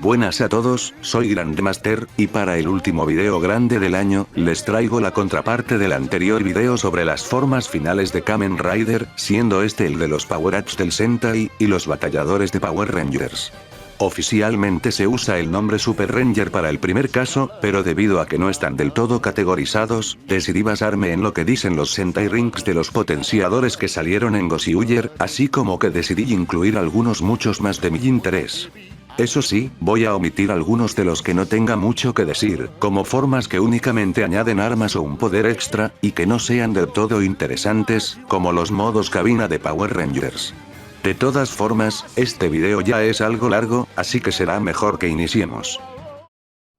Buenas a todos, soy Grandmaster, y para el último video grande del año, les traigo la contraparte del anterior video sobre las formas finales de Kamen Rider, siendo este el de los Power-Ups del Sentai, y los batalladores de Power Rangers. Oficialmente se usa el nombre Super Ranger para el primer caso, pero debido a que no están del todo categorizados, decidí basarme en lo que dicen los Sentai Rings de los potenciadores que salieron en Goshiuger, así como que decidí incluir algunos muchos más de mi interés. Eso sí, voy a omitir algunos de los que no tenga mucho que decir, como formas que únicamente añaden armas o un poder extra, y que no sean del todo interesantes, como los modos cabina de Power Rangers. De todas formas, este video ya es algo largo, así que será mejor que iniciemos.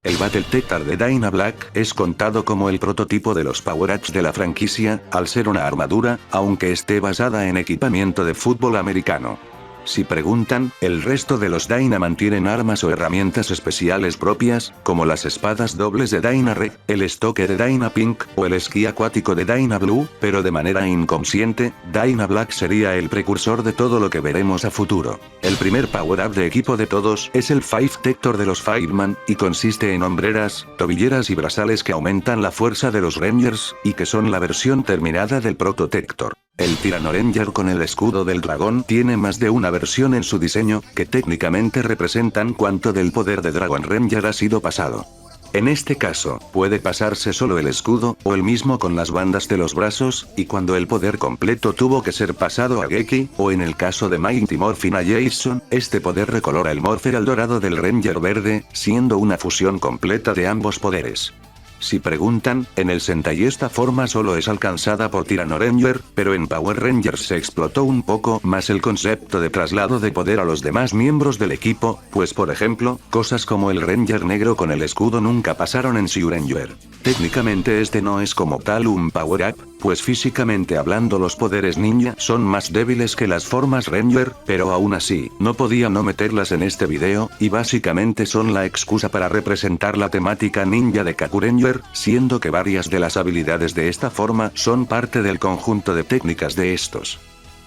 El Battle Tether de Dyna Black es contado como el prototipo de los Power-Ups de la franquicia, al ser una armadura, aunque esté basada en equipamiento de fútbol americano. Si preguntan, el resto de los Dyna mantienen armas o herramientas especiales propias, como las espadas dobles de Dyna Red, el estoque de Dyna Pink, o el esquí acuático de Dyna Blue, pero de manera inconsciente, Dyna Black sería el precursor de todo lo que veremos a futuro. El primer power-up de equipo de todos es el Five Tector de los Fireman, y consiste en hombreras, tobilleras y brazales que aumentan la fuerza de los Rangers, y que son la versión terminada del Proto-Tector. El Tyrannoranger con el escudo del dragón tiene más de una versión en su diseño, que técnicamente representan cuánto del poder de Dragon Ranger ha sido pasado. En este caso, puede pasarse solo el escudo, o el mismo con las bandas de los brazos, y cuando el poder completo tuvo que ser pasado a Geki, o en el caso de Mighty Morphin a Jason, este poder recolora el Morpher al dorado del Ranger verde, siendo una fusión completa de ambos poderes. Si preguntan, en el Sentai esta forma solo es alcanzada por Tyrannoranger, pero en Power Rangers se explotó un poco más el concepto de traslado de poder a los demás miembros del equipo, pues por ejemplo, cosas como el Ranger negro con el escudo nunca pasaron en Zyuranger. Técnicamente este no es como tal un Power Up, pues físicamente hablando los poderes ninja son más débiles que las formas Ranger, pero aún así, no podía no meterlas en este video, y básicamente son la excusa para representar la temática ninja de Kakuranger, siendo que varias de las habilidades de esta forma son parte del conjunto de técnicas de estos.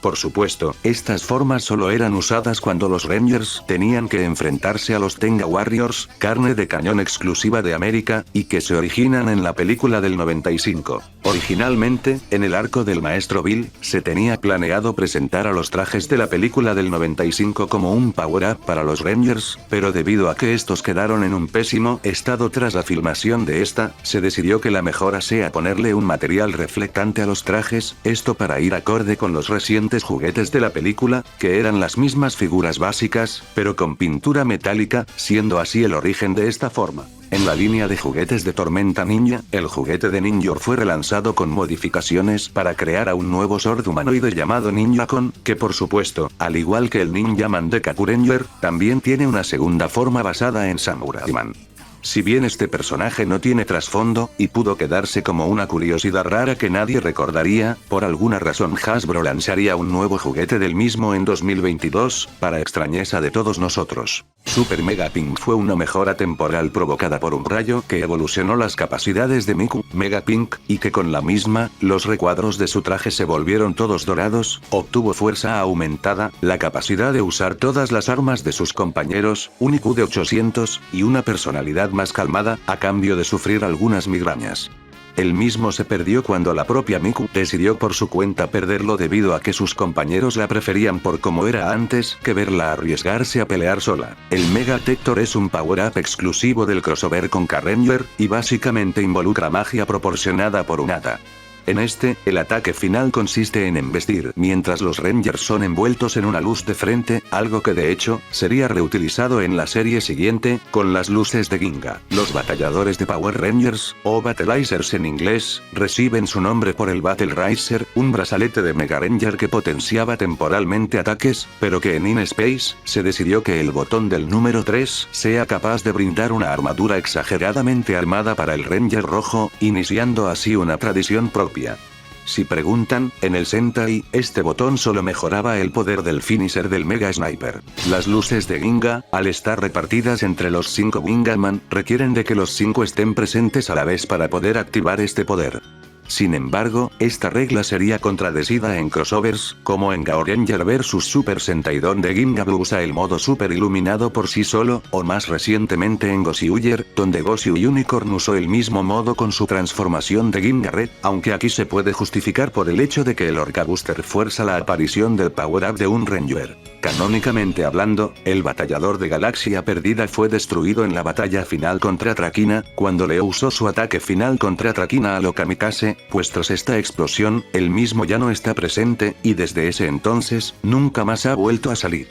Por supuesto, estas formas solo eran usadas cuando los Rangers tenían que enfrentarse a los Tenga Warriors, carne de cañón exclusiva de América, y que se originan en la película del 95. Originalmente, en el arco del Maestro Bill, se tenía planeado presentar a los trajes de la película del 95 como un power-up para los Rangers, pero debido a que estos quedaron en un pésimo estado tras la filmación de esta, se decidió que la mejora sea ponerle un material reflectante a los trajes, esto para ir acorde con los recientes juguetes de la película, que eran las mismas figuras básicas, pero con pintura metálica, siendo así el origen de esta forma. En la línea de juguetes de Tormenta Ninja, el juguete de Ninjor fue relanzado con modificaciones para crear a un nuevo Sword humanoide llamado Ninjakon, que por supuesto, al igual que el Ninjaman de Kakuranger, también tiene una segunda forma basada en Samuraiman. Si bien este personaje no tiene trasfondo, y pudo quedarse como una curiosidad rara que nadie recordaría, por alguna razón Hasbro lanzaría un nuevo juguete del mismo en 2022, para extrañeza de todos nosotros. Super Mega Pink fue una mejora temporal provocada por un rayo que evolucionó las capacidades de Miku, Mega Pink, y que con la misma, los recuadros de su traje se volvieron todos dorados, obtuvo fuerza aumentada, la capacidad de usar todas las armas de sus compañeros, un IQ de 800, y una personalidad más calmada, a cambio de sufrir algunas migrañas. El mismo se perdió cuando la propia Miku decidió por su cuenta perderlo debido a que sus compañeros la preferían por como era antes que verla arriesgarse a pelear sola. El Mega Tector es un power-up exclusivo del crossover con K-Ranger, y básicamente involucra magia proporcionada por un hada. En este, el ataque final consiste en embestir mientras los Rangers son envueltos en una luz de frente, algo que de hecho, sería reutilizado en la serie siguiente, con las luces de Ginga. Los batalladores de Power Rangers, o Battleizers en inglés, reciben su nombre por el Battle Riser, un brazalete de Mega Ranger que potenciaba temporalmente ataques, pero que en In Space, se decidió que el botón del número 3 sea capaz de brindar una armadura exageradamente armada para el Ranger rojo, iniciando así una tradición propia. Si preguntan, en el Sentai, este botón solo mejoraba el poder del finisher del Mega Sniper. Las luces de Ginga, al estar repartidas entre los 5 Gingaman, requieren de que los 5 estén presentes a la vez para poder activar este poder. Sin embargo, esta regla sería contradecida en crossovers, como en Gao Ranger vs Super Sentai donde Gingabu usa el modo super iluminado por sí solo, o más recientemente en Gozyuger, donde Gozyu Unicorn usó el mismo modo con su transformación de Ginga Red, aunque aquí se puede justificar por el hecho de que el Orca Booster fuerza la aparición del power-up de un Ranger. Canónicamente hablando, el batallador de Galaxia Perdida fue destruido en la batalla final contra Traquina, cuando Leo usó su ataque final contra Traquina a lo Kamikaze, pues tras esta explosión, él mismo ya no está presente, y desde ese entonces, nunca más ha vuelto a salir.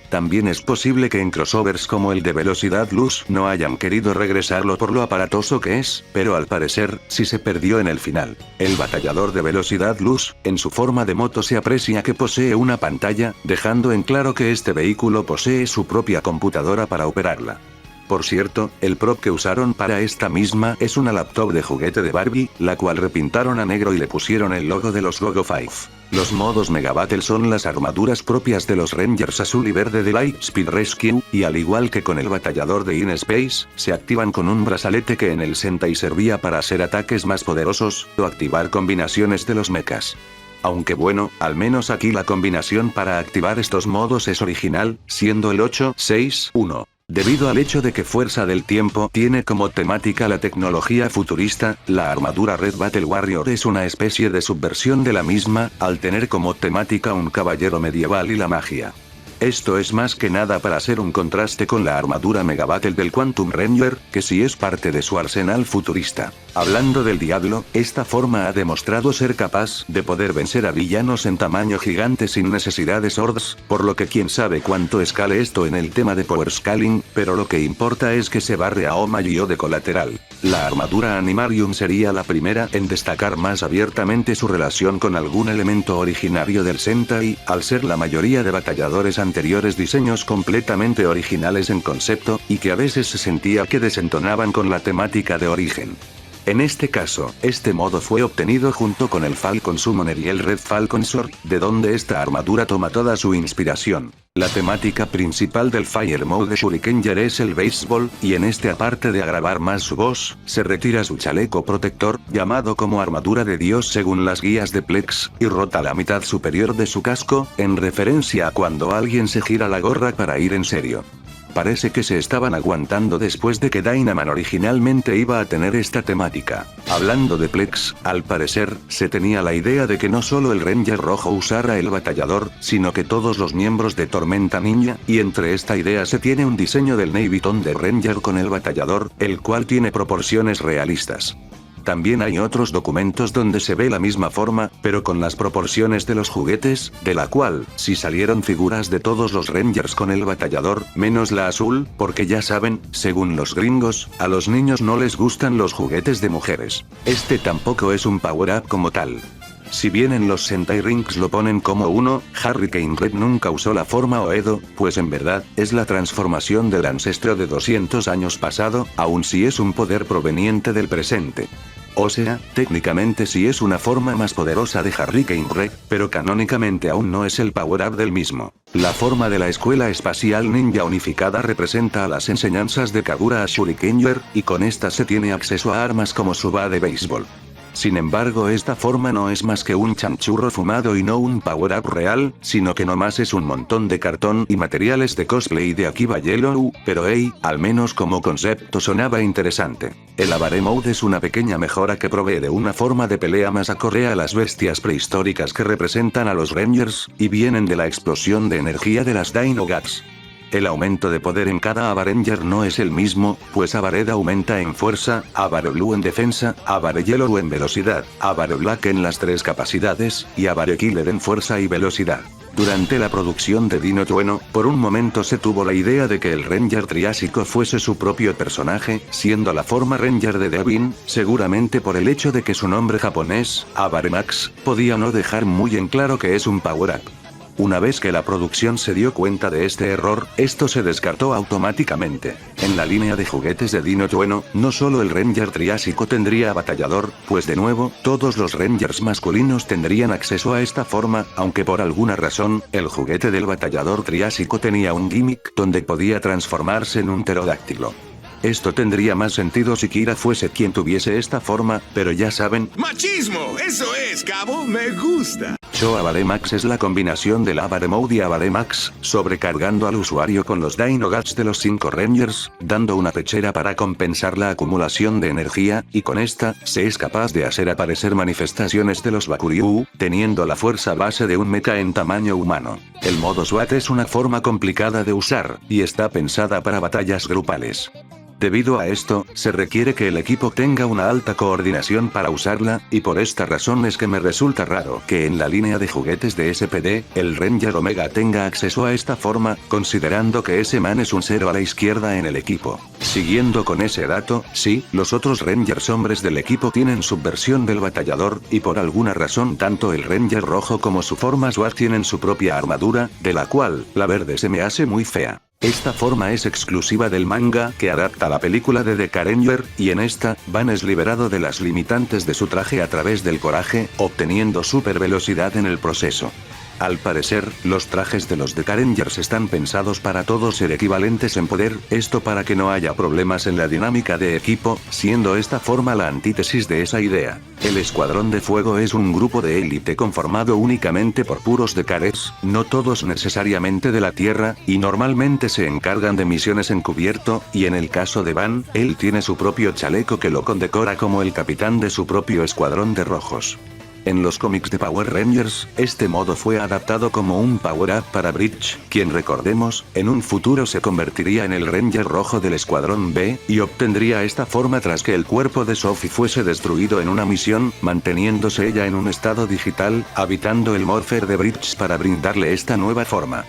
También es posible que en crossovers como el de Velocidad Luz no hayan querido regresarlo por lo aparatoso que es, pero al parecer, sí se perdió en el final. El batallador de Velocidad Luz, en su forma de moto se aprecia que posee una pantalla, dejando en claro que este vehículo posee su propia computadora para operarla. Por cierto, el prop que usaron para esta misma es una laptop de juguete de Barbie, la cual repintaron a negro y le pusieron el logo de los Gogo 5. Los modos Mega Battle son las armaduras propias de los Rangers azul y verde de Lightspeed Rescue, y al igual que con el batallador de In Space, se activan con un brazalete que en el Sentai servía para hacer ataques más poderosos, o activar combinaciones de los mechas. Aunque bueno, al menos aquí la combinación para activar estos modos es original, siendo el 8-6-1. Debido al hecho de que Fuerza del Tiempo tiene como temática la tecnología futurista, la armadura Red Battle Warrior es una especie de subversión de la misma, al tener como temática un caballero medieval y la magia. Esto es más que nada para hacer un contraste con la armadura Mega Battle del Quantum Ranger, que sí es parte de su arsenal futurista. Hablando del diablo, esta forma ha demostrado ser capaz de poder vencer a villanos en tamaño gigante sin necesidad de swords, por lo que quién sabe cuánto escale esto en el tema de power scaling, pero lo que importa es que se barre a Oma-Gyo de colateral. La armadura Animarium sería la primera en destacar más abiertamente su relación con algún elemento originario del Sentai, al ser la mayoría de batalladores anteriores diseños completamente originales en concepto, y que a veces se sentía que desentonaban con la temática de origen. En este caso, este modo fue obtenido junto con el Falcon Summoner y el Red Falcon Sword, de donde esta armadura toma toda su inspiración. La temática principal del Fire Mode de Shurikenger es el béisbol, y en este aparte de agravar más su voz, se retira su chaleco protector, llamado como armadura de Dios según las guías de Plex, y rota la mitad superior de su casco, en referencia a cuando alguien se gira la gorra para ir en serio. Parece que se estaban aguantando después de que Dynaman originalmente iba a tener esta temática. Hablando de Plex, al parecer, se tenía la idea de que no solo el Ranger rojo usara el batallador, sino que todos los miembros de Tormenta Ninja, y entre esta idea se tiene un diseño del Navy Thunder Ranger con el batallador, el cual tiene proporciones realistas. También hay otros documentos donde se ve la misma forma, pero con las proporciones de los juguetes, de la cual, sí salieron figuras de todos los Rangers con el batallador, menos la azul, porque ya saben, según los gringos, a los niños no les gustan los juguetes de mujeres. Este tampoco es un power-up como tal. Si bien en los Sentai Rings lo ponen como uno, Hurricane Red nunca usó la forma Oedo, pues en verdad, es la transformación del ancestro de 200 años pasado, aun si es un poder proveniente del presente. O sea, técnicamente sí es una forma más poderosa de Hurricane Red, pero canónicamente aún no es el power-up del mismo. La forma de la Escuela Espacial Ninja Unificada representa a las enseñanzas de Kagura a Shurikenger, y con esta se tiene acceso a armas como su ba de béisbol. Sin embargo, esta forma no es más que un chanchurro fumado y no un power-up real, sino que nomás es un montón de cartón y materiales de cosplay de Akiba Yellow, pero hey, al menos como concepto sonaba interesante. El Avare Mode es una pequeña mejora que provee de una forma de pelea más acorde a las bestias prehistóricas que representan a los Rangers, y vienen de la explosión de energía de las Dino Guts. El aumento de poder en cada Avaranger no es el mismo, pues Avared aumenta en fuerza, Avare Blue en defensa, Avare Yellow en velocidad, Avare Black en las 3 capacidades, y Avare Killer en fuerza y velocidad. Durante la producción de Dino Trueno, por un momento se tuvo la idea de que el Ranger Triásico fuese su propio personaje, siendo la forma Ranger de Devin, seguramente por el hecho de que su nombre japonés, Avare Max, podía no dejar muy en claro que es un power-up. Una vez que la producción se dio cuenta de este error, esto se descartó automáticamente. En la línea de juguetes de Dino Trueno, no solo el Ranger Triásico tendría batallador, pues de nuevo, todos los Rangers masculinos tendrían acceso a esta forma, aunque por alguna razón, el juguete del batallador Triásico tenía un gimmick donde podía transformarse en un pterodáctilo. Esto tendría más sentido si Kira fuese quien tuviese esta forma, pero ya saben. ¡Machismo! ¡Eso es, cabo! ¡Me gusta! Showa Baremax es la combinación de la Bare Mode y Abaremax, sobrecargando al usuario con los Dinoguts de los 5 Rangers, dando una pechera para compensar la acumulación de energía, y con esta, se es capaz de hacer aparecer manifestaciones de los Bakuryu, teniendo la fuerza base de un mecha en tamaño humano. El modo SWAT es una forma complicada de usar, y está pensada para batallas grupales. Debido a esto, se requiere que el equipo tenga una alta coordinación para usarla, y por esta razón es que me resulta raro que en la línea de juguetes de SPD, el Ranger Omega tenga acceso a esta forma, considerando que ese man es un 0 a la izquierda en el equipo. Siguiendo con ese dato, sí, los otros Rangers hombres del equipo tienen su versión del batallador, y por alguna razón tanto el Ranger rojo como su forma SWAT tienen su propia armadura, de la cual, la verde se me hace muy fea. Esta forma es exclusiva del manga que adapta la película de The Ranger, y en esta, Van es liberado de las limitantes de su traje a través del coraje, obteniendo super velocidad en el proceso. Al parecer, los trajes de los The Rangers están pensados para todos ser equivalentes en poder, esto para que no haya problemas en la dinámica de equipo, siendo esta forma la antítesis de esa idea. El Escuadrón de Fuego es un grupo de élite conformado únicamente por puros The Cares, no todos necesariamente de la Tierra, y normalmente se encargan de misiones encubierto, y en el caso de Van, él tiene su propio chaleco que lo condecora como el capitán de su propio escuadrón de rojos. En los cómics de Power Rangers, este modo fue adaptado como un power-up para Bridge, quien recordemos, en un futuro se convertiría en el Ranger rojo del Escuadrón B, y obtendría esta forma tras que el cuerpo de Sophie fuese destruido en una misión, manteniéndose ella en un estado digital, habitando el Morpher de Bridge para brindarle esta nueva forma.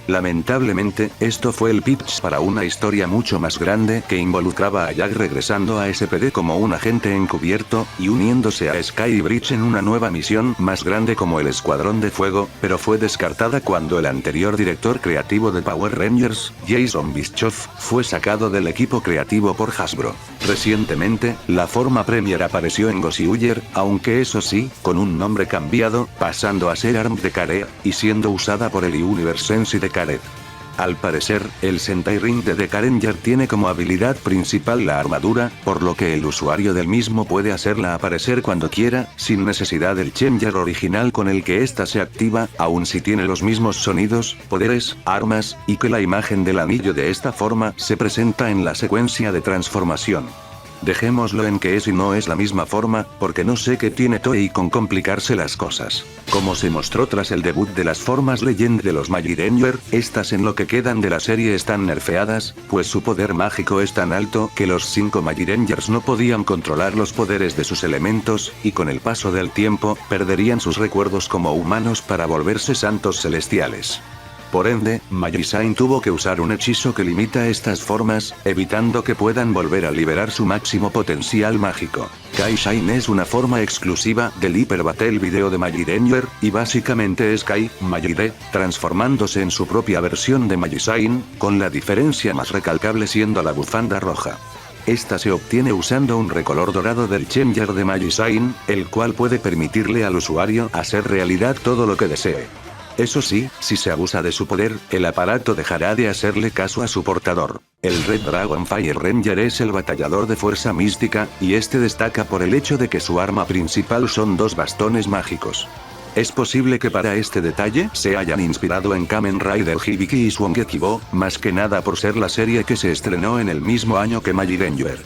Lamentablemente, esto fue el pitch para una historia mucho más grande que involucraba a Jack regresando a SPD como un agente encubierto, y uniéndose a Sky y Bridge en una nueva misión más grande como el Escuadrón de Fuego, pero fue descartada cuando el anterior director creativo de Power Rangers, Jason Bischoff, fue sacado del equipo creativo por Hasbro. Recientemente, la forma Premier apareció en Gossyuger, aunque eso sí, con un nombre cambiado, pasando a ser Armed de Care, y siendo usada por el Universe Sensi de Care. Al parecer, el Sentai Ring de The Ranger tiene como habilidad principal la armadura, por lo que el usuario del mismo puede hacerla aparecer cuando quiera, sin necesidad del changer original con el que ésta se activa, aun si tiene los mismos sonidos, poderes, armas, y que la imagen del anillo de esta forma se presenta en la secuencia de transformación. Dejémoslo en que es y no es la misma forma, porque no sé qué tiene Toei con complicarse las cosas. Como se mostró tras el debut de las formas Legend de los Magiranger, estas en lo que quedan de la serie están nerfeadas, pues su poder mágico es tan alto que los 5 Magirangers no podían controlar los poderes de sus elementos, y con el paso del tiempo, perderían sus recuerdos como humanos para volverse santos celestiales. Por ende, Magisain tuvo que usar un hechizo que limita estas formas, evitando que puedan volver a liberar su máximo potencial mágico. Kai-Shine es una forma exclusiva del Hyper Battle Video de Magiranger, y básicamente es Kai, Magire, transformándose en su propia versión de Magisain, con la diferencia más recalcable siendo la bufanda roja. Esta se obtiene usando un recolor dorado del Changer de Magisain, el cual puede permitirle al usuario hacer realidad todo lo que desee. Eso sí, si se abusa de su poder, el aparato dejará de hacerle caso a su portador. El Red Dragon Fire Ranger es el batallador de fuerza mística, y este destaca por el hecho de que su arma principal son 2 bastones mágicos. Es posible que para este detalle se hayan inspirado en Kamen Rider Hibiki y Swangekibo, más que nada por ser la serie que se estrenó en el mismo año que Magiranger.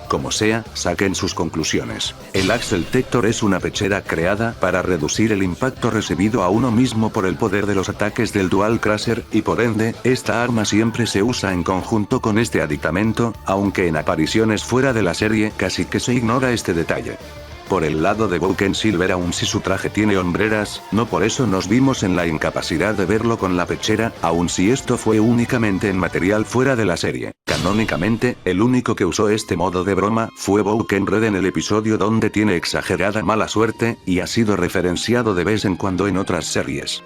Como sea, saquen sus conclusiones. El Axel Tector es una pechera creada para reducir el impacto recibido a uno mismo por el poder de los ataques del Dual Crusher, y por ende, esta arma siempre se usa en conjunto con este aditamento, aunque en apariciones fuera de la serie casi que se ignora este detalle. Por el lado de Bouken Silver, aun si su traje tiene hombreras, no por eso nos vimos en la incapacidad de verlo con la pechera, aun si esto fue únicamente en material fuera de la serie. Canónicamente, el único que usó este modo de broma fue Bouken Red en el episodio donde tiene exagerada mala suerte, y ha sido referenciado de vez en cuando en otras series.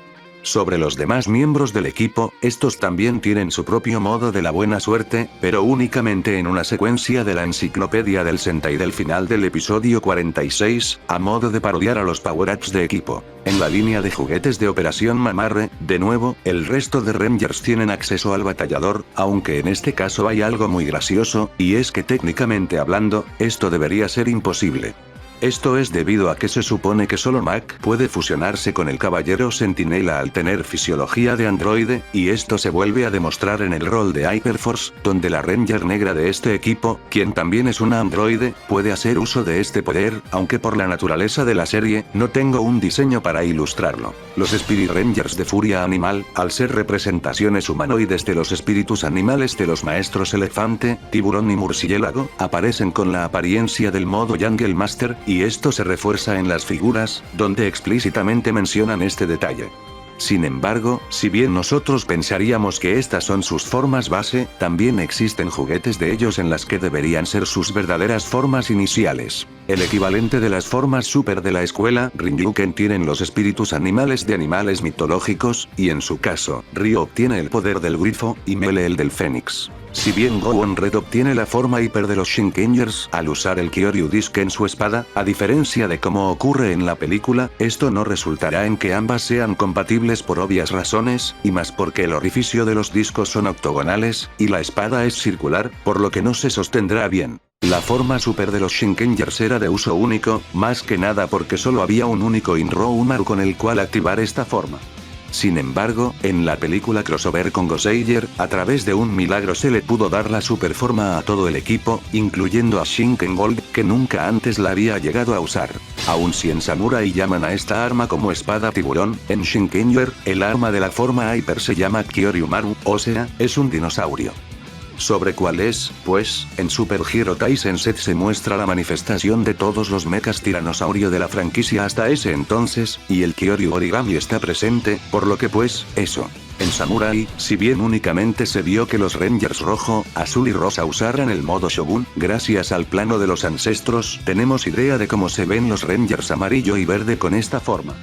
Sobre los demás miembros del equipo, estos también tienen su propio modo de la buena suerte, pero únicamente en una secuencia de la enciclopedia del Sentai del final del episodio 46, a modo de parodiar a los power-ups de equipo. En la línea de juguetes de Operación Mamarre, de nuevo, el resto de Rangers tienen acceso al batallador, aunque en este caso hay algo muy gracioso, y es que técnicamente hablando, esto debería ser imposible. Esto es debido a que se supone que solo Mac puede fusionarse con el Caballero Centinela al tener fisiología de androide, y esto se vuelve a demostrar en el rol de Hyperforce, donde la Ranger negra de este equipo, quien también es una androide, puede hacer uso de este poder, aunque por la naturaleza de la serie, no tengo un diseño para ilustrarlo. Los Spirit Rangers de Furia Animal, al ser representaciones humanoides de los espíritus animales de los maestros elefante, tiburón y murciélago, aparecen con la apariencia del modo Jungle Master, y esto se refuerza en las figuras, donde explícitamente mencionan este detalle. Sin embargo, si bien nosotros pensaríamos que estas son sus formas base, también existen juguetes de ellos en las que deberían ser sus verdaderas formas iniciales. El equivalente de las formas super de la escuela Ryuken tienen los espíritus animales de animales mitológicos, y en su caso, Ryo obtiene el poder del grifo, y Mele el del fénix. Si bien Gohan Red obtiene la forma hiper de los Shinkengers al usar el Kyoryu Disc en su espada, a diferencia de como ocurre en la película, esto no resultará en que ambas sean compatibles por obvias razones, y más porque el orificio de los discos son octogonales, y la espada es circular, por lo que no se sostendrá bien. La forma super de los Shinkengers era de uso único, más que nada porque solo había un único Inroumaru con el cual activar esta forma. Sin embargo, en la película crossover con Goseiger, a través de un milagro se le pudo dar la superforma a todo el equipo, incluyendo a Shinkengold, que nunca antes la había llegado a usar. Aun si en Samurai llaman a esta arma como espada tiburón, en Shinkenger, el arma de la forma Hyper se llama Kyoryumaru, o sea, es un dinosaurio. Sobre cuál es, pues, en Super Hero Taisen Z se muestra la manifestación de todos los mechas tiranosaurio de la franquicia hasta ese entonces, y el Kyoryu Origami está presente, por lo que pues, eso. En Samurai, si bien únicamente se vio que los Rangers rojo, azul y rosa usaran el modo Shogun, gracias al plano de los ancestros, tenemos idea de cómo se ven los Rangers amarillo y verde con esta forma.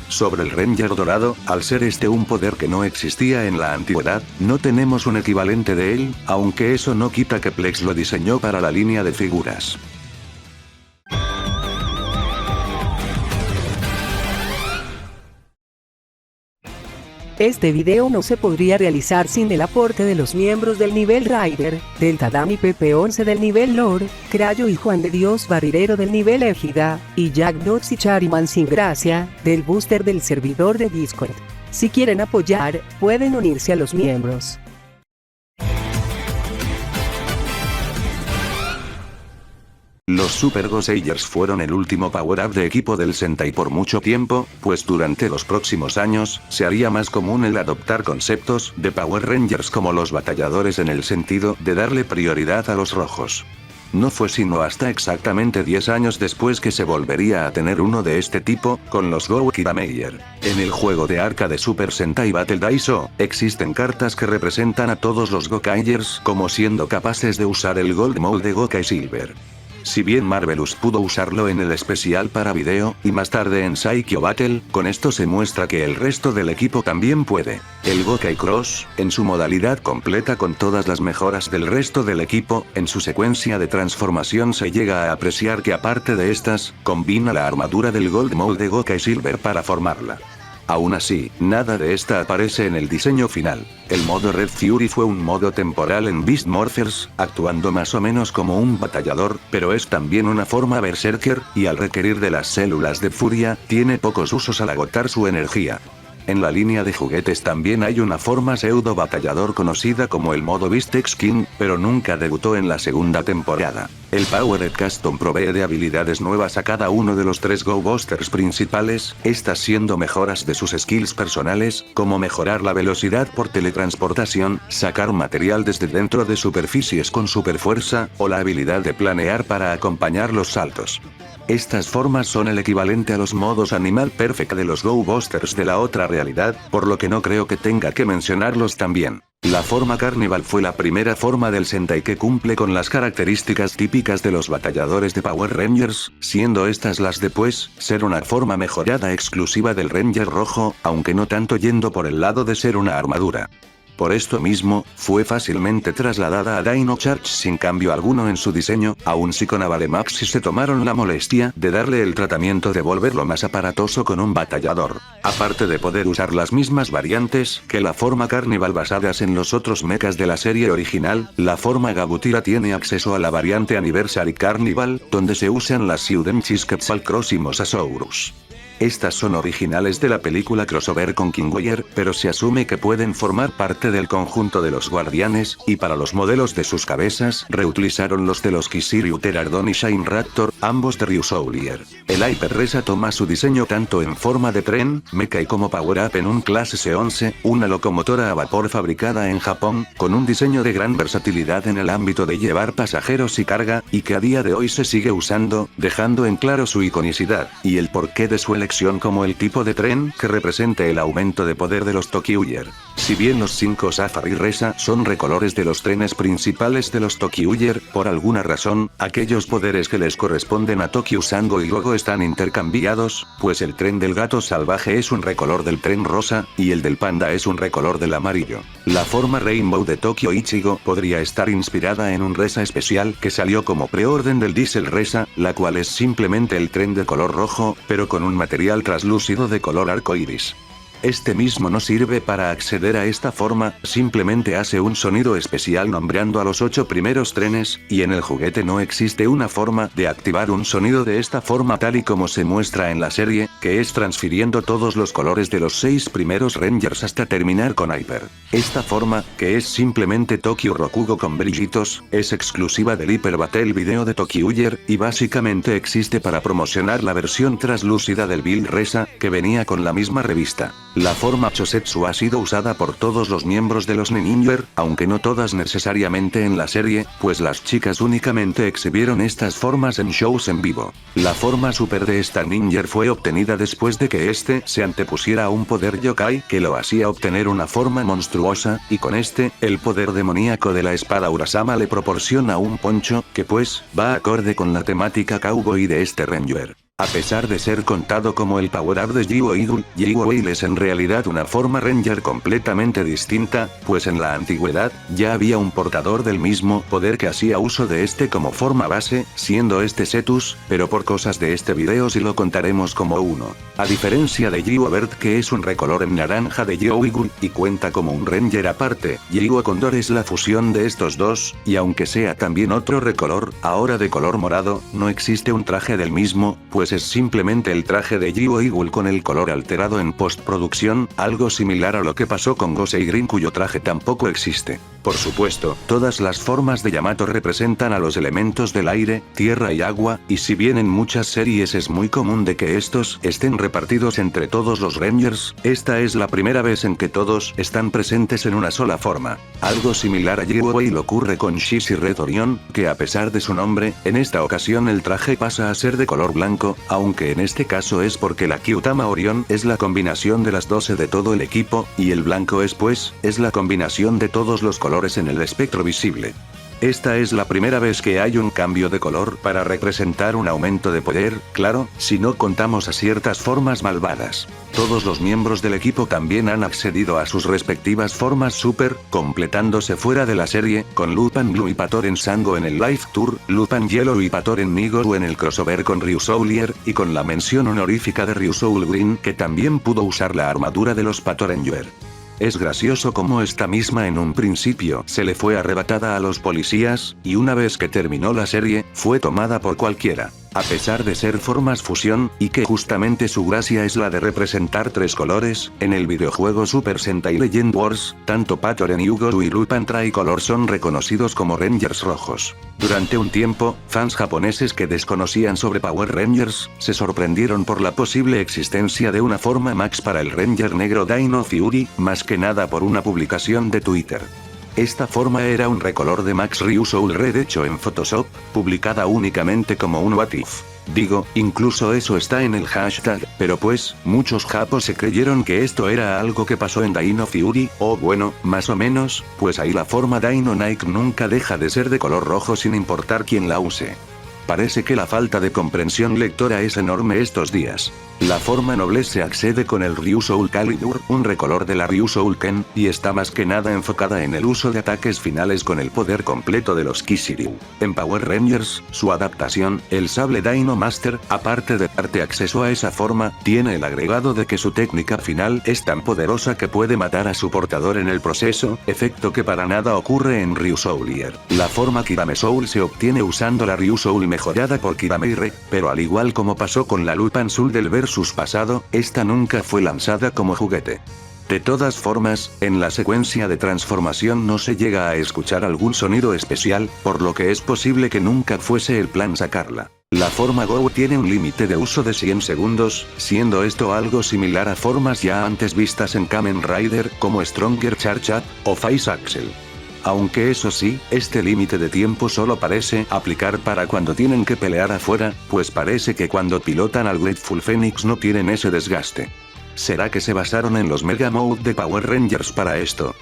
Sobre el Ranger dorado, al ser este un poder que no existía en la antigüedad, no tenemos un equivalente de él, aunque eso no quita que Plex lo diseñó para la línea de figuras. Este video no se podría realizar sin el aporte de los miembros del nivel Rider, del Tadami PP11 del nivel Lore, Crayo y Juan de Dios Barilero del nivel Égida, y Jack Nox y Chariman sin gracia, del booster del servidor de Discord. Si quieren apoyar, pueden unirse a los miembros. Los Super Goseigers fueron el último power-up de equipo del Sentai por mucho tiempo, pues durante los próximos años, se haría más común el adoptar conceptos de Power Rangers como los batalladores en el sentido de darle prioridad a los rojos. No fue sino hasta exactamente 10 años después que se volvería a tener uno de este tipo, con los Gokira Meyer. En el juego de arcade Super Sentai Battle Daiso, existen cartas que representan a todos los Gokaigers como siendo capaces de usar el Gold Mode de Gokai Silver. Si bien Marvelous pudo usarlo en el especial para video, y más tarde en Saikyo Battle, con esto se muestra que el resto del equipo también puede. El Gokai Cross, en su modalidad completa con todas las mejoras del resto del equipo, en su secuencia de transformación se llega a apreciar que aparte de estas, combina la armadura del Gold Mode de Gokai Silver para formarla. Aún así, nada de esta aparece en el diseño final. El modo Red Fury fue un modo temporal en Beast Morphers, actuando más o menos como un batallador, pero es también una forma berserker, y al requerir de las células de furia, tiene pocos usos al agotar su energía. En la línea de juguetes también hay una forma pseudo batallador conocida como el modo Beast King, pero nunca debutó en la segunda temporada. El Powered Custom provee de habilidades nuevas a cada uno de los 3 Go Busters principales, estas siendo mejoras de sus skills personales, como mejorar la velocidad por teletransportación, sacar material desde dentro de superficies con superfuerza, o la habilidad de planear para acompañar los saltos. Estas formas son el equivalente a los modos Animal Perfect de los Go Busters de la otra realidad, por lo que no creo que tenga que mencionarlos también. La forma Carnival fue la primera forma del Sentai que cumple con las características típicas de los batalladores de Power Rangers, siendo estas las de pues, ser una forma mejorada exclusiva del Ranger rojo, aunque no tanto yendo por el lado de ser una armadura. Por esto mismo, fue fácilmente trasladada a Dino Charge sin cambio alguno en su diseño, aun si con Avademax se tomaron la molestia de darle el tratamiento de volverlo más aparatoso con un batallador. Aparte de poder usar las mismas variantes que la forma Carnival basadas en los otros mechas de la serie original, la forma Gabutira tiene acceso a la variante Anniversary Carnival, donde se usan las Siudenchis Quetzalcross y Mosasaurus. Estas son originales de la película crossover con King Weyer, pero se asume que pueden formar parte del conjunto de los guardianes, y para los modelos de sus cabezas reutilizaron los de los Kisiryu Pteranodon y Shine Raptor, ambos de Ryusoulier. El Hyper Resa toma su diseño tanto en forma de tren, mecha y como Power Up en un Class S11, una locomotora a vapor fabricada en Japón, con un diseño de gran versatilidad en el ámbito de llevar pasajeros y carga, y que a día de hoy se sigue usando, dejando en claro su iconicidad, y el porqué de su elección como el tipo de tren que represente el aumento de poder de los Tokyuger. Si bien los 5 Safari Resa son recolores de los trenes principales de los Tokyuger, por alguna razón, aquellos poderes que les corresponden a Tokyo Sango y luego están intercambiados, pues el tren del gato salvaje es un recolor del tren rosa, y el del panda es un recolor del amarillo. La forma Rainbow de Tokyo Ichigo podría estar inspirada en un Resa especial que salió como preorden del Diesel Resa, la cual es simplemente el tren de color rojo, pero con un material translúcido de color arcoíris. Este mismo no sirve para acceder a esta forma, simplemente hace un sonido especial nombrando a los 8 primeros trenes, y en el juguete no existe una forma de activar un sonido de esta forma tal y como se muestra en la serie, que es transfiriendo todos los colores de los 6 primeros Rangers hasta terminar con Hyper. Esta forma, que es simplemente Tokyo Rokugo con brillitos, es exclusiva del Hyper Battle Video de Tokyuger, y básicamente existe para promocionar la versión translúcida del Build Resa, que venía con la misma revista. La forma Chosetsu ha sido usada por todos los miembros de los Ninja, aunque no todas necesariamente en la serie, pues las chicas únicamente exhibieron estas formas en shows en vivo. La forma super de esta Ninja fue obtenida después de que este se antepusiera a un poder yokai que lo hacía obtener una forma monstruosa, y con este, el poder demoníaco de la espada Urasama le proporciona un poncho, que pues, va acorde con la temática cowboy de este Ranger. A pesar de ser contado como el Power Up de Jiwo Idol, Jiwo Whale es en realidad una forma Ranger completamente distinta, pues en la antigüedad, ya había un portador del mismo poder que hacía uso de este como forma base, siendo este Cetus, pero por cosas de este video sí lo contaremos como uno. A diferencia de Jiwo Bird, que es un recolor en naranja de Jiwo Eagle, y cuenta como un Ranger aparte, Jiwo Condor es la fusión de estos dos, y aunque sea también otro recolor, ahora de color morado, no existe un traje del mismo, pues es simplemente el traje de Jiwo Eagle con el color alterado en postproducción, algo similar a lo que pasó con Gosei Green cuyo traje tampoco existe. Por supuesto, todas las formas de Yamato representan a los elementos del aire, tierra y agua, y si bien en muchas series es muy común de que estos estén repartidos entre todos los Rangers, esta es la primera vez en que todos están presentes en una sola forma. Algo similar a Jiwo Whale ocurre con Shishi Red Orion, que a pesar de su nombre, en esta ocasión el traje pasa a ser de color blanco, aunque en este caso es porque la Kyutama Orion es la combinación de las 12 de todo el equipo, y el blanco es la combinación de todos los colores en el espectro visible. Esta es la primera vez que hay un cambio de color para representar un aumento de poder, claro, si no contamos a ciertas formas malvadas. Todos los miembros del equipo también han accedido a sus respectivas formas super, completándose fuera de la serie, con Lupin Blue y Patoren Sango en el Live Tour, Lupin Yellow y Patoren Nigoru en el crossover con Ryusoulier, y con la mención honorífica de Ryusoul Green que también pudo usar la armadura de los Patoranger. Es gracioso como esta misma en un principio se le fue arrebatada a los policías, y una vez que terminó la serie, fue tomada por cualquiera. A pesar de ser formas fusión, y que justamente su gracia es la de representar 3 colores, en el videojuego Super Sentai Legend Wars, tanto Patoren Yugoru y Lupin Tricolor son reconocidos como Rangers rojos. Durante un tiempo, fans japoneses que desconocían sobre Power Rangers, se sorprendieron por la posible existencia de una forma Max para el Ranger negro Dino Fury, más que nada por una publicación de Twitter. Esta forma era un recolor de Max Ryusoul Red hecho en Photoshop, publicada únicamente como un What If. Digo, incluso eso está en el hashtag, pero pues, muchos japos se creyeron que esto era algo que pasó en Dino Fury, o bueno, más o menos, pues ahí la forma Dino Nike nunca deja de ser de color rojo sin importar quién la use. Parece que la falta de comprensión lectora es enorme estos días. La forma noble se accede con el Ryu Soul Calibur, un recolor de la Ryu Soul Ken, y está más que nada enfocada en el uso de ataques finales con el poder completo de los Kishiryu. En Power Rangers, su adaptación, el sable Dino Master, aparte de darte acceso a esa forma, tiene el agregado de que su técnica final es tan poderosa que puede matar a su portador en el proceso, efecto que para nada ocurre en Ryu Soulier. La forma Kirame Soul se obtiene usando la Ryu Soul mejorada por Kirameire, pero al igual como pasó con la Lupin Soul del versus pasado, esta nunca fue lanzada como juguete. De todas formas, en la secuencia de transformación no se llega a escuchar algún sonido especial, por lo que es posible que nunca fuese el plan sacarla. La forma Go tiene un límite de uso de 100 segundos, siendo esto algo similar a formas ya antes vistas en Kamen Rider, como Stronger Charge Up, o Face Axel. Aunque eso sí, este límite de tiempo solo parece aplicar para cuando tienen que pelear afuera, pues parece que cuando pilotan al Grateful Phoenix no tienen ese desgaste. ¿Será que se basaron en los Mega Mode de Power Rangers para esto?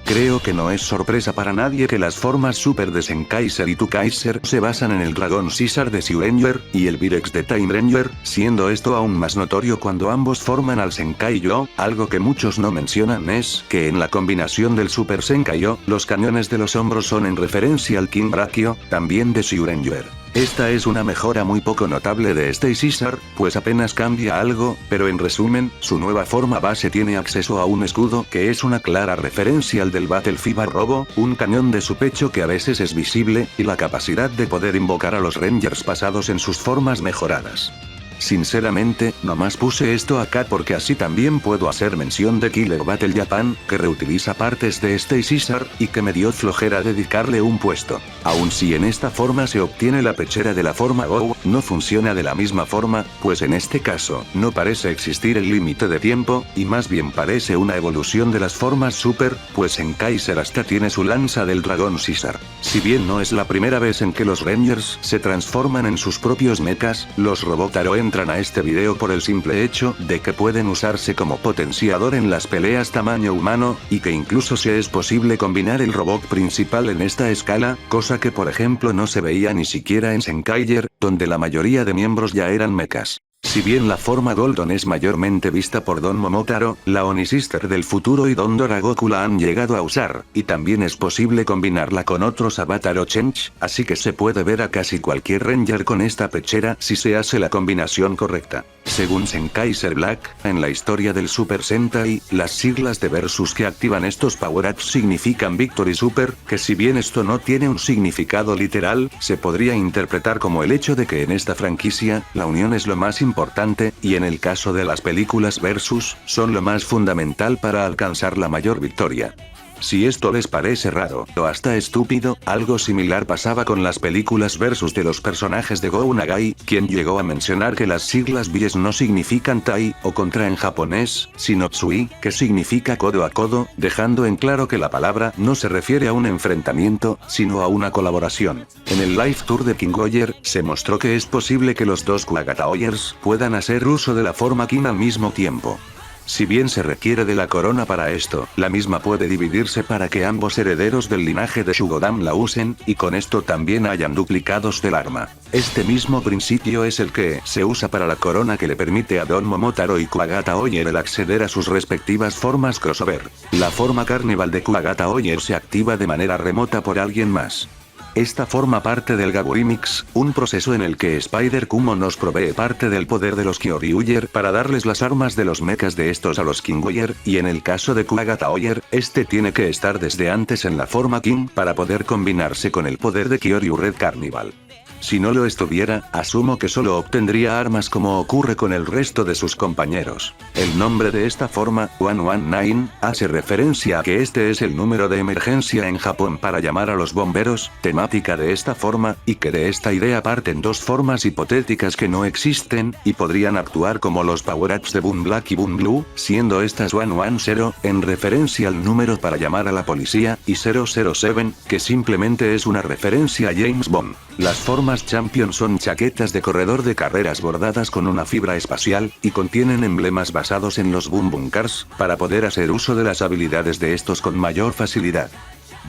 Creo que no es sorpresa para nadie que las formas Super de Senkaiser y Tukaiser se basan en el Dragon Caesar de Zyuranger, y el Virex de Time Ranger, siendo esto aún más notorio cuando ambos forman al Senkai-Yo. Algo que muchos no mencionan es que en la combinación del Super Senkai-Yo, los cañones de los hombros son en referencia al King Brachio, también de Zyuranger. Esta es una mejora muy poco notable de este Caesar, pues apenas cambia algo, pero en resumen, su nueva forma base tiene acceso a un escudo que es una clara referencia al del Battle Fiba Robo, un cañón de su pecho que a veces es visible, y la capacidad de poder invocar a los Rangers pasados en sus formas mejoradas. Sinceramente, nomás puse esto acá porque así también puedo hacer mención de Killer Battle Japan, que reutiliza partes de este Caesar, y que me dio flojera dedicarle un puesto. Aun si en esta forma se obtiene la pechera de la forma Go, no funciona de la misma forma, pues en este caso, no parece existir el límite de tiempo, y más bien parece una evolución de las formas Super, pues en Kaiser hasta tiene su lanza del Dragón Caesar. Si bien no es la primera vez en que los Rangers se transforman en sus propios mechas, los Robotaro entran a este video por el simple hecho de que pueden usarse como potenciador en las peleas tamaño humano, y que incluso se es posible combinar el robot principal en esta escala, cosa que por ejemplo no se veía ni siquiera en Senkaiger, donde la mayoría de miembros ya eran mechas. Si bien la forma Golden es mayormente vista por Don Momotaro, la Oni Sister del futuro y Don Doragoku la han llegado a usar, y también es posible combinarla con otros Avatar o Change, así que se puede ver a casi cualquier Ranger con esta pechera si se hace la combinación correcta. Según Senkaiser Black, en la historia del Super Sentai, las siglas de Versus que activan estos power-ups significan Victory Super, que si bien esto no tiene un significado literal, se podría interpretar como el hecho de que en esta franquicia, la unión es lo más importante, y en el caso de las películas Versus, son lo más fundamental para alcanzar la mayor victoria. Si esto les parece raro, o hasta estúpido, algo similar pasaba con las películas Versus de los personajes de Go Nagai, quien llegó a mencionar que las siglas BS no significan Tai, o contra en japonés, sino Tsui, que significa codo a codo, dejando en claro que la palabra no se refiere a un enfrentamiento, sino a una colaboración. En el live tour de King Oyer, se mostró que es posible que los dos Kuwagata Oyers puedan hacer uso de la forma Kin al mismo tiempo. Si bien se requiere de la corona para esto, la misma puede dividirse para que ambos herederos del linaje de Shugodam la usen, y con esto también hayan duplicados del arma. Este mismo principio es el que se usa para la corona que le permite a Don Momotaro y Kuwagata Oyer el acceder a sus respectivas formas crossover. La forma Carnival de Kuwagata Oyer se activa de manera remota por alguien más. Esta forma parte del Gaburimix, un proceso en el que Spider-Kumo nos provee parte del poder de los Kyoryuger para darles las armas de los mechas de estos a los King Oyer, y en el caso de Kuwagata Oyer, este tiene que estar desde antes en la forma King para poder combinarse con el poder de Kyoryu Red Carnival. Si no lo estuviera, asumo que solo obtendría armas como ocurre con el resto de sus compañeros. El nombre de esta forma, 119, hace referencia a que este es el número de emergencia en Japón para llamar a los bomberos, temática de esta forma, y que de esta idea parten dos formas hipotéticas que no existen, y podrían actuar como los power-ups de Boom Black y Boom Blue, siendo estas 110, en referencia al número para llamar a la policía, y 007, que simplemente es una referencia a James Bond. Las formas formas Champion son chaquetas de corredor de carreras bordadas con una fibra espacial, y contienen emblemas basados en los Boom Boom Cars, para poder hacer uso de las habilidades de estos con mayor facilidad.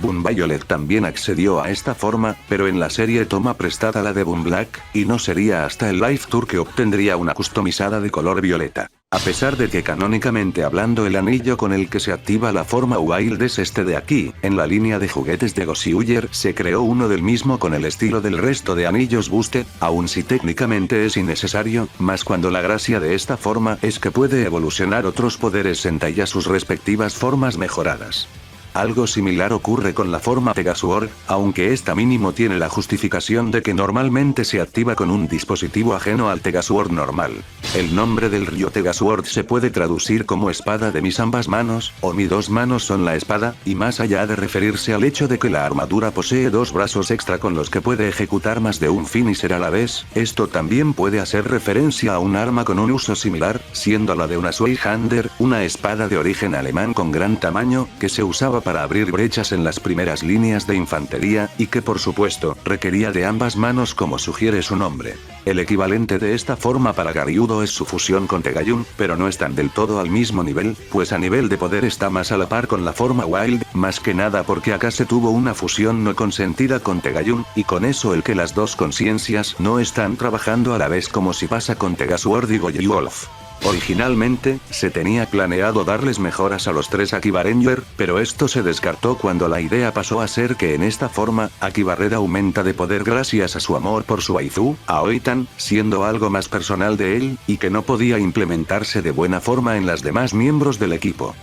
Boom Violet también accedió a esta forma, pero en la serie toma prestada la de Boom Black, y no sería hasta el Live Tour que obtendría una customizada de color violeta. A pesar de que canónicamente hablando el anillo con el que se activa la forma Wild es este de aquí, en la línea de juguetes de Godzilla se creó uno del mismo con el estilo del resto de anillos Boosted, aun si técnicamente es innecesario, más cuando la gracia de esta forma es que puede evolucionar otros poderes Sentai a sus respectivas formas mejoradas. Algo similar ocurre con la forma Tegasword, aunque esta mínimo tiene la justificación de que normalmente se activa con un dispositivo ajeno al Tegasword normal. El nombre del Ryo Tegasword se puede traducir como espada de mis ambas manos, o mi dos manos son la espada, y más allá de referirse al hecho de que la armadura posee dos brazos extra con los que puede ejecutar más de un finisher a la vez, esto también puede hacer referencia a un arma con un uso similar, siendo la de una Zweihander, una espada de origen alemán con gran tamaño, que se usaba para abrir brechas en las primeras líneas de infantería, y que por supuesto, requería de ambas manos como sugiere su nombre. El equivalente de esta forma para Garyudo es su fusión con Tegayun, pero no están del todo al mismo nivel, pues a nivel de poder está más a la par con la forma Wild, más que nada porque acá se tuvo una fusión no consentida con Tegayun, y con eso el que las dos conciencias no están trabajando a la vez como si pasa con Tegasword y Goji Wolf. Originalmente, se tenía planeado darles mejoras a los tres Akiba Ranger, pero esto se descartó cuando la idea pasó a ser que en esta forma, Akiba Red aumenta de poder gracias a su amor por su Aizu, Aoitan, siendo algo más personal de él, y que no podía implementarse de buena forma en las demás miembros del equipo.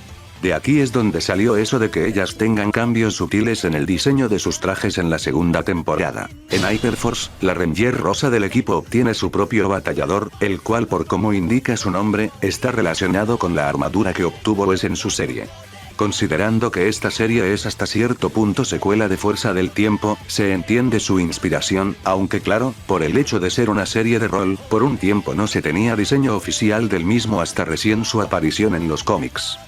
De aquí es donde salió eso de que ellas tengan cambios sutiles en el diseño de sus trajes en la segunda temporada. En Hyperforce, la Ranger rosa del equipo obtiene su propio batallador, el cual por como indica su nombre, está relacionado con la armadura que obtuvo Wes en su serie. Considerando que esta serie es hasta cierto punto secuela de Fuerza del Tiempo, se entiende su inspiración, aunque claro, por el hecho de ser una serie de rol, por un tiempo no se tenía diseño oficial del mismo hasta recién su aparición en los cómics.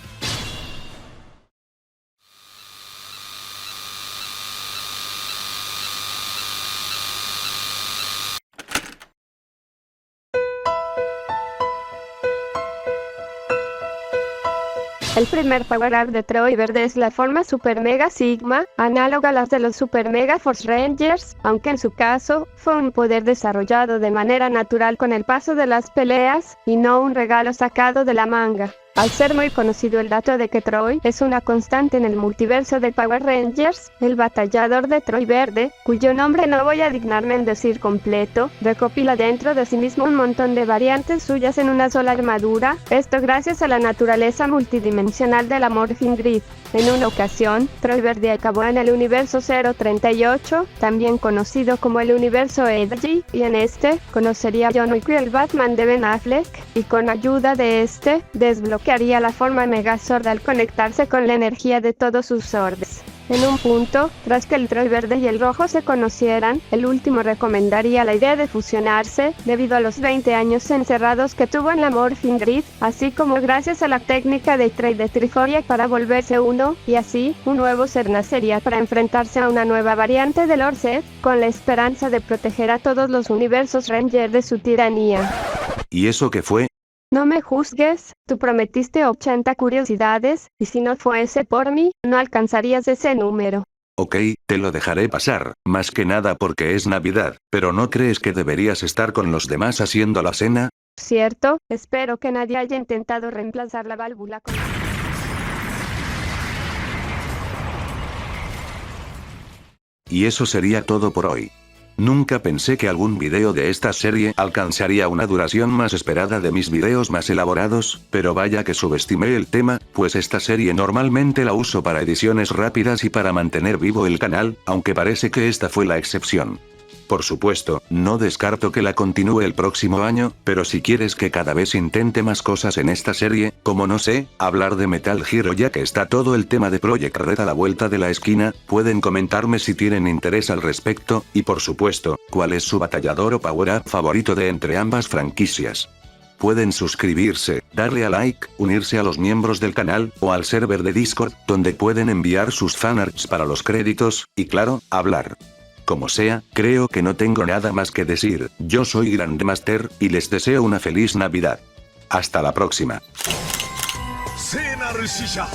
El primer power-up de Troy Verde es la forma Super Mega Sigma, análoga a las de los Super Mega Force Rangers, aunque en su caso, fue un poder desarrollado de manera natural con el paso de las peleas, y no un regalo sacado de la manga. Al ser muy conocido el dato de que Troy es una constante en el multiverso de Power Rangers, el batallador de Troy Verde, cuyo nombre no voy a dignarme en decir completo, recopila dentro de sí mismo un montón de variantes suyas en una sola armadura, esto gracias a la naturaleza multidimensional de la Morphin Grid. En una ocasión, Troy Verde acabó en el universo 038, también conocido como el universo Edgy, y en este, conocería a John Wick y el Batman de Ben Affleck, y con ayuda de este, desbloquearía la forma Megazord al conectarse con la energía de todos sus Zords. En un punto, tras que el Troy Verde y el Rojo se conocieran, el último recomendaría la idea de fusionarse, debido a los 20 años encerrados que tuvo en la Morphin Grid, así como gracias a la técnica de trade de Triforia para volverse uno, y así, un nuevo ser nacería para enfrentarse a una nueva variante del Lord Zed, con la esperanza de proteger a todos los universos Ranger de su tiranía. ¿Y eso qué fue? No me juzgues, tú prometiste 80 curiosidades, y si no fuese por mí, no alcanzarías ese número. Ok, te lo dejaré pasar, más que nada porque es Navidad, pero ¿no crees que deberías estar con los demás haciendo la cena? ¿Cierto? Espero que nadie haya intentado reemplazar la válvula con... Y eso sería todo por hoy. Nunca pensé que algún video de esta serie alcanzaría una duración más esperada de mis videos más elaborados, pero vaya que subestimé el tema, pues esta serie normalmente la uso para ediciones rápidas y para mantener vivo el canal, aunque parece que esta fue la excepción. Por supuesto, no descarto que la continúe el próximo año, pero si quieres que cada vez intente más cosas en esta serie, como no sé, hablar de Metal Hero ya que está todo el tema de Project Red a la vuelta de la esquina, pueden comentarme si tienen interés al respecto, y por supuesto, cuál es su batallador o power-up favorito de entre ambas franquicias. Pueden suscribirse, darle a like, unirse a los miembros del canal, o al server de Discord, donde pueden enviar sus fanarts para los créditos, y claro, hablar Como sea, creo que no tengo nada más que decir. Yo soy Grandmaster, y les deseo una feliz Navidad. Hasta la próxima. 聖なる使者